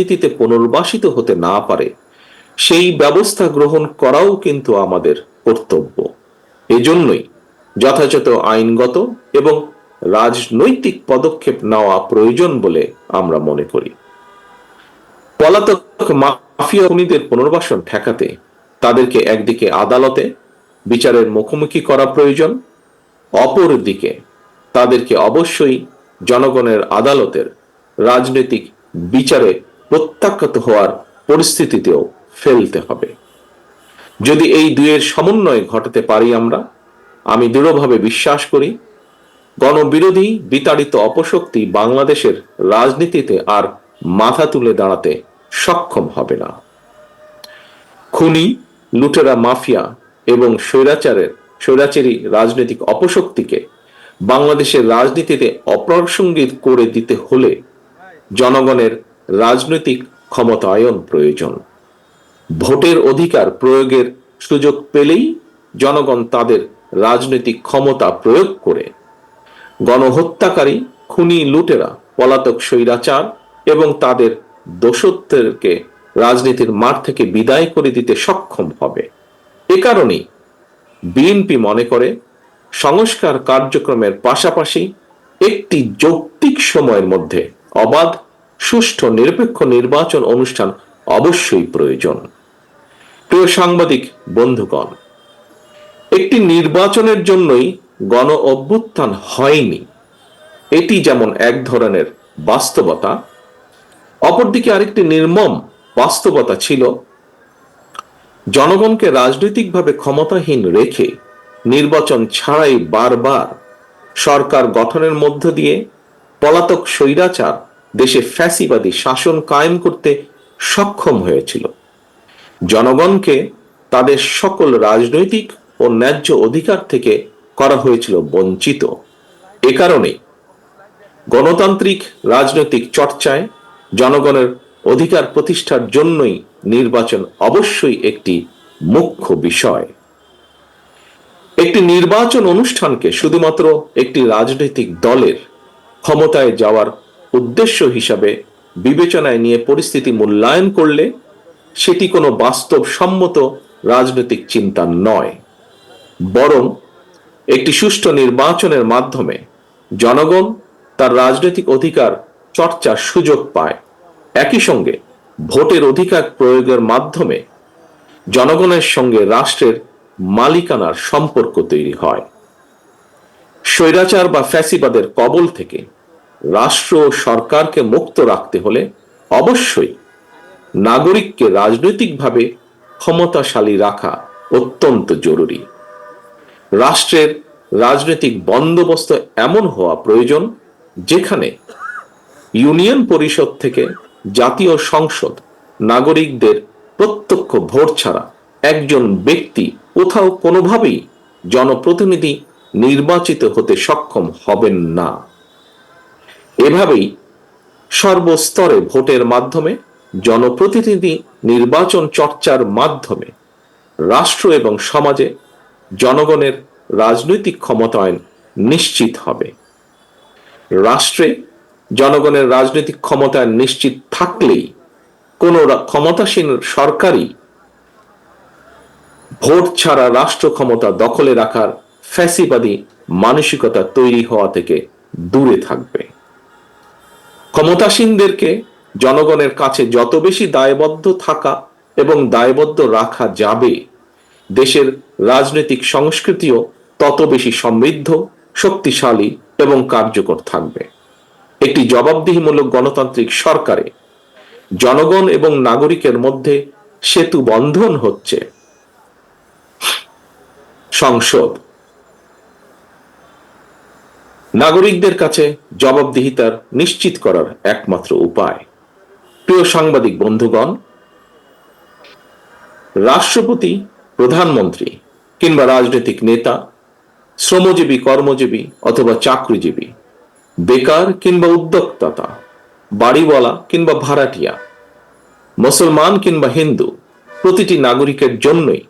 রাজনীতিতে পুনর্বাসিত হতে না পারে সেই ব্যবস্থা গ্রহণ করাও কিন্তু আমাদের কর্তব্য। এজন্যই যথাযথ আইনগত এবং রাজনৈতিক পদক্ষেপ নেওয়া প্রয়োজন বলে আমরা মনে করি। পলাতক মাফিয়া খুনিদের পুনর্বাসন ঠেকাতে তাদেরকে একদিকে আদালতে বিচারের মুখোমুখি করা প্রয়োজন, অপরদিকে তাদেরকে অবশ্যই জনগণের আদালতের রাজনৈতিক বিচারে প্রত্যাখ্যাত হওয়ার পরিস্থিতিতেও ফেলতে হবে। যদি এই দুয়ের সমন্বয় ঘটাতে পারি আমি দৃঢ়ভাবে বিশ্বাস করি গণবিরোধী বিতাড়িত অপশক্তি বাংলাদেশের রাজনীতিতে আর মাথা তুলে দাঁড়াতে সক্ষম হবে না। খুনি, লুটেরা, মাফিয়া এবং স্বৈরাচারী রাজনৈতিক অপশক্তিকে বাংলাদেশের রাজনীতিতে অপ্রাসঙ্গিক করে দিতে হলে জনগণের রাজনৈতিক ক্ষমতায়ন প্রয়োজন। ভোটের অধিকার প্রয়োগের সুযোগ পেলেই জনগণ তাদের রাজনৈতিক ক্ষমতা প্রয়োগ করে গণহত্যাকারী, খুনি, লুটেরা, পলাতক স্বৈরাচার এবং তাদের দোষত্বকে রাজনীতির মাঠ থেকে বিদায় করে দিতে সক্ষম হবে। এ কারণেই বিএনপি মনে করে সংস্কার কার্যক্রমের পাশাপাশি একটি যৌক্তিক সময়ের মধ্যে অবাধ, সুষ্ঠু, নিরপেক্ষ নির্বাচন অনুষ্ঠান অবশ্যই প্রয়োজন। প্রিয় সাংবাদিক বন্ধুগণ, একটি নির্বাচনের জন্যই গণ অভ্যুত্থান হয়নি, এটি যেমন এক ধরনের বাস্তবতা, অপরদিকে আরেকটি নির্মম বাস্তবতা ছিল জনগণকে রাজনৈতিকভাবে ক্ষমতাহীন রেখে নির্বাচন ছাড়াই বারবার সরকার গঠনের মধ্য দিয়ে পলাতক স্বৈরাচার দেশে ফ্যাসিবাদী শাসন কায়েম করতে সক্ষম হয়েছিল। জনগণকে তাদের সকল রাজনৈতিক ও ন্যায্য অধিকার থেকে করা হয়েছিল বঞ্চিত। এ কারণে গণতান্ত্রিক রাজনৈতিক চর্চায় জনগণের অধিকার প্রতিষ্ঠার জন্যই নির্বাচন অবশ্যই একটি মুখ্য বিষয়। একটি নির্বাচন অনুষ্ঠানকে শুধুমাত্র একটি রাজনৈতিক দলের ক্ষমতায় যাওয়ার উদ্দেশ্য হিসাবে বিবেচনায় নিয়ে পরিস্থিতি মূল্যায়ন করলে সেটি কোনো বাস্তবসম্মত রাজনৈতিক চিন্তা নয়, বরং একটি সুষ্ঠু নির্বাচনের মাধ্যমে জনগণ তার রাজনৈতিক অধিকার চর্চার সুযোগ পায়। একই সঙ্গে ভোটের অধিকার প্রয়োগের মাধ্যমে জনগণের সঙ্গে রাষ্ট্রের মালিকানার সম্পর্ক তৈরি হয়। স্বৈরাচার বা ফ্যাসিবাদের কবল থেকে রাষ্ট্র ও সরকারকে মুক্ত রাখতে হলে অবশ্যই নাগরিককে রাজনৈতিকভাবে ক্ষমতাশালী রাখা অত্যন্ত জরুরি। রাষ্ট্রের রাজনৈতিক বন্দোবস্ত এমন হওয়া প্রয়োজন যেখানে ইউনিয়ন পরিষদ থেকে জাতীয় সংসদ নাগরিকদের প্রত্যক্ষ ভোট ছাড়া একজন ব্যক্তি কোথাও কোনোভাবেই জনপ্রতিনিধি নির্বাচিত হতে সক্ষম হবেন না। এভাবেই সর্বস্তরে ভোটের মাধ্যমে জনপ্রতিনিধি নির্বাচন চর্চার মাধ্যমে রাষ্ট্র এবং সমাজে জনগণের রাজনৈতিক ক্ষমতায়ন নিশ্চিত হবে। রাষ্ট্রে জনগণের রাজনৈতিক ক্ষমতায়ন নিশ্চিত থাকলেই কোন ক্ষমতাসীন সরকারই ভোট ছাড়া রাষ্ট্র ক্ষমতা দখলে রাখার ফ্যাসিবাদী মানসিকতা তৈরি হওয়া থেকে দূরে থাকবে। ক্ষমতাসীনদেরকে জনগণের কাছে যত বেশি দায়বদ্ধ থাকা এবং দায়বদ্ধ রাখা যাবে, দেশের রাজনৈতিক সংস্কৃতিও তত বেশি সমৃদ্ধ, শক্তিশালী এবং কার্যকর থাকবে। একটি জবাবদিহিমূলক গণতান্ত্রিক সরকারে জনগণ এবং নাগরিকের মধ্যে সেতু বন্ধন হচ্ছে সংসদ। নাগরিকদের কাছে জবাবদিহিতার নিশ্চিত করার একমাত্র উপায়। প্রিয় সাংবাদিক বন্ধুগণ, রাষ্ট্রপতি, প্রধানমন্ত্রী কিংবা রাজনৈতিক নেতা, শ্রমজীবী, কর্মজীবী অথবা চাকরিজীবী, বেকার কিংবা উদ্যোক্তা, বাড়িওয়ালা কিংবা ভাড়াটিয়া, মুসলমান কিংবা হিন্দু, প্রতিটি নাগরিকের জন্যই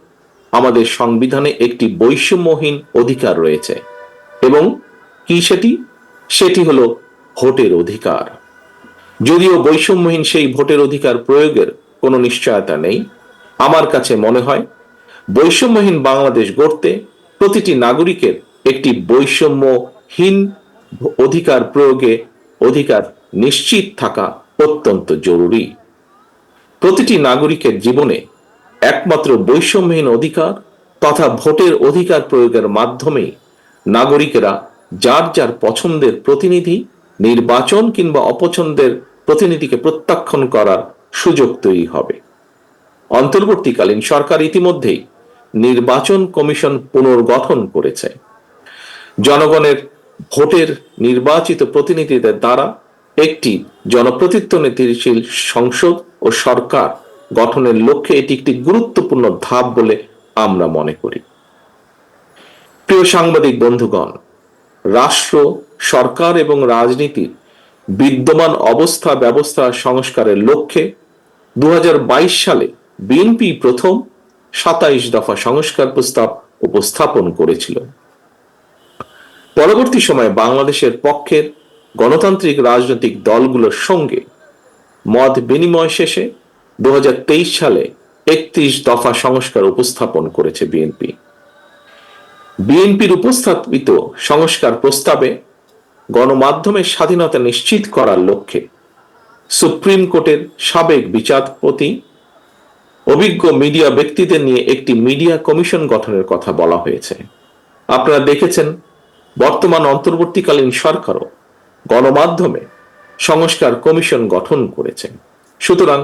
আমাদের সংবিধানে একটি বৈষম্যহীন অধিকার রয়েছে। এবং কি সেটি হলো ভোটের অধিকার। যদিও বৈষম্যহীন সেই ভোটের অধিকার প্রয়োগের কোনো নিশ্চয়তা নেই, আমার কাছে মনে হয় বৈষম্যহীন বাংলাদেশ গড়তে প্রতিটি নাগরিকের একটি বৈষম্যহীন অধিকার প্রয়োগে অধিকার নিশ্চিত থাকা অত্যন্ত জরুরি। প্রতিটি নাগরিকের জীবনে একমাত্র বৈষম্যহীন অধিকার তথা ভোটের অধিকার প্রয়োগের মাধ্যমে নাগরিকেরা যার যার পছন্দের প্রতিনিধি নির্বাচন কিংবা অপছন্দের প্রতিনিধিকে প্রত্যাখ্যান করার সুযোগ তৈরি হবে। অন্তর্বর্তীকালীন সরকার ইতিমধ্যেই নির্বাচন কমিশন পুনর্গঠন করেছে। জনগণের ভোটের নির্বাচিত প্রতিনিধিদের দ্বারা একটি জনপ্রতিনিধিশীল সংসদ ও সরকার গঠনের লক্ষ্যে এটি একটি গুরুত্বপূর্ণ ধাপ বলে আমরা মনে করি। প্রিয় সাংবাদিক বন্ধুগণ, রাষ্ট্র, সরকার এবং রাজনীতির বিদ্যমান অবস্থা ব্যবস্থা সংস্কারের লক্ষ্যে 2022 সালে বিএনপি প্রথম 27 দফা সংস্কার প্রস্তাব উপস্থাপন করেছিল। পরবর্তী সময়ে বাংলাদেশের পক্ষের গণতান্ত্রিক রাজনৈতিক দলগুলোর সঙ্গে মত বিনিময় শেষে 2023 সালে 31 দফা সংস্কার উপস্থাপন করেছে বিএনপি। বিএনপির উপস্থাপিত সংস্কার প্রস্তাবে গণমাধ্যমের স্বাধীনতা নিশ্চিত করার লক্ষ্যে সুপ্রিম কোর্টের সাবেক বিচারপতি, অভিজ্ঞ মিডিয়া ব্যক্তিদের নিয়ে একটি মিডিয়া কমিশন গঠনের কথা বলা হয়েছে। আপনারা দেখেছেন বর্তমান অন্তর্বর্তীকালীন সরকারও গণমাধ্যমে সংস্কার কমিশন গঠন করেছে। সুতরাং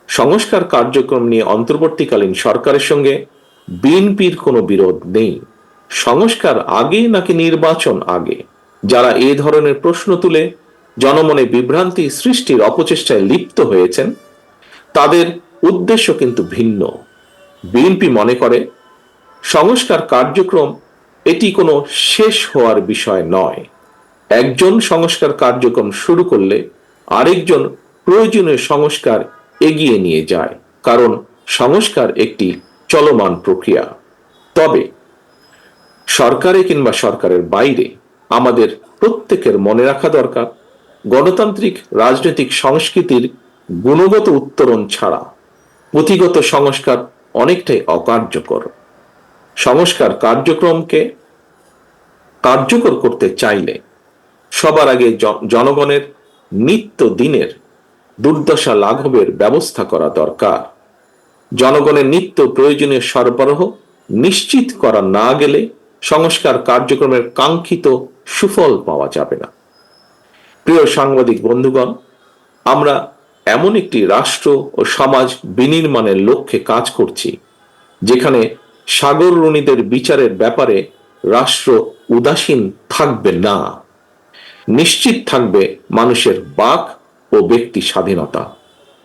সংস্কার কার্যক্রম নিয়ে অন্তর্বর্তীকালীন সরকারের সঙ্গে বিএনপির কোনো বিরোধ নেই। সংস্কার আগে নাকি নির্বাচন আগে, যারা এ ধরনের প্রশ্ন তুলে জনমনে বিভ্রান্তি সৃষ্টির অপচেষ্টায় লিপ্ত হয়েছেন তাদের উদ্দেশ্য কিন্তু ভিন্ন। বিএনপি মনে করে সংস্কার কার্যক্রম এটি কোনো শেষ হওয়ার বিষয় নয়। একজন সংস্কার কার্যক্রম শুরু করলে আরেকজন প্রয়োজনীয় সংস্কার এগিয়ে নিয়ে যায়, কারণ সংস্কার একটি চলমান প্রক্রিয়া। তবে সরকারে কিংবা সরকারের বাইরে আমাদের প্রত্যেকের মনে রাখা দরকার, গণতান্ত্রিক রাজনৈতিক সংস্কৃতির গুণগত উত্তরণ ছাড়া পুঁথিগত সংস্কার অনেকটাই অকার্যকর। সংস্কার কার্যক্রমকে কার্যকর করতে চাইলে সবার আগে জনগণের নিত্য দিনের দুর্দশা লাঘবের ব্যবস্থা করা দরকার। জনগণের নিত্য প্রয়োজনীয় সরবরাহ নিশ্চিত করা না গেলে সংস্কার কার্যক্রমের কাঙ্ক্ষিত সুফল পাওয়া যাবে না। প্রিয় সাংবাদিক বন্ধুগণ, আমরা এমন একটি রাষ্ট্র ও সমাজ বিনির্মাণের লক্ষ্যে কাজ করছি যেখানে সাগররুণীদের বিচারের ব্যাপারে রাষ্ট্র উদাসীন থাকবে না। নিশ্চিত থাকবে মানুষের বাক ও ব্যক্তি স্বাধীনতা।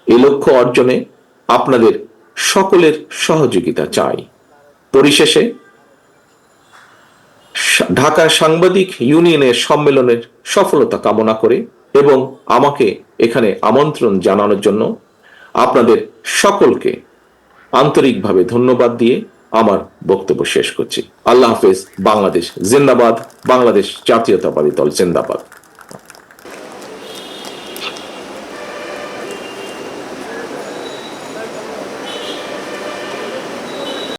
এ লক্ষ্য অর্জনে আপনাদের সকলের সহযোগিতা চাই। পরিশেষে ঢাকা সাংবাদিক ইউনিয়নের সম্মেলনের সফলতা কামনা করে এবং আমাকে এখানে আমন্ত্রণ জানানোর জন্য আপনাদের সকলকে আন্তরিকভাবে ধন্যবাদ দিয়ে আমার বক্তব্য শেষ করছি। আল্লাহ হাফেজ। বাংলাদেশ জিন্দাবাদ। বাংলাদেশ জাতীয়তাবাদী দল জিন্দাবাদ।